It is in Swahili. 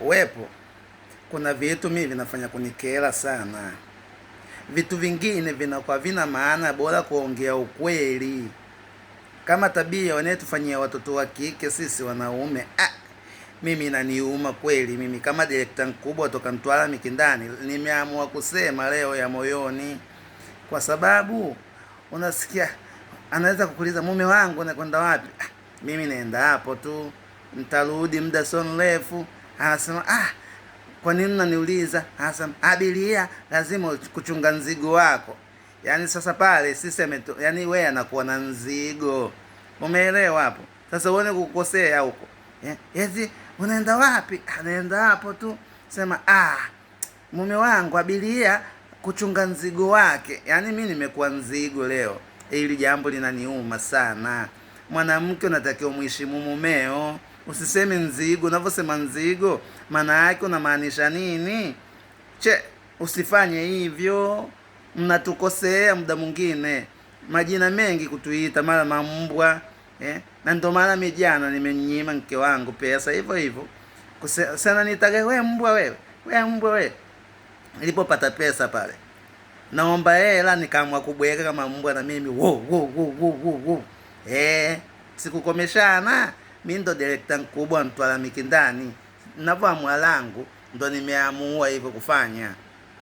Uwepo, kuna vitu mimi vinafanya kunikera sana. Vitu vingine vinakuwa vina maana, bora kuongea ukweli. Kama tabia wanayotufanyia watoto wa kike sisi wanaume, mimi inaniuma kweli. Mimi kama direkta mkubwa toka Mtwara Mikindani nimeamua kusema leo ya moyoni, kwa sababu unasikia anaweza kukuuliza mume wangu unakwenda wapi? Mimi naenda hapo tu, nitarudi muda sio mrefu. Anasema kwa nini unaniuliza? Anasema abiria lazima kuchunga mzigo wako. Yaani sasa pale sisi yaani wewe anakuwa na mzigo. Umeelewa hapo? Sasa uone kukosea huko. Eti unaenda wapi? Anaenda hapo tu. Sema mume wangu abiria kuchunga mzigo wake. Yaani mimi nimekuwa mzigo leo. Hili jambo linaniuma sana. Mwanamke unatakiwa muheshimu mumeo. Usiseme nzigo. Unavyosema nzigo, maana yake unamaanisha nini? Usifanye hivyo. Mnatukosea muda mwingine. Majina mengi kutuita, mara mambwa, na ndio maana mimi jana nimenyima mke wangu pesa hivyo hivyo. Sana nitaka wewe mbwa wewe. Wewe mbwa wewe. Nilipopata pesa pale, naomba hela, nikaamua kubweka kama mbwa na mimi wo. Sikukomeshana. Mimi ndo direkta mkubwa Mtwara Mikindani. Ninavyoamua langu ndo nimeamua hivyo kufanya.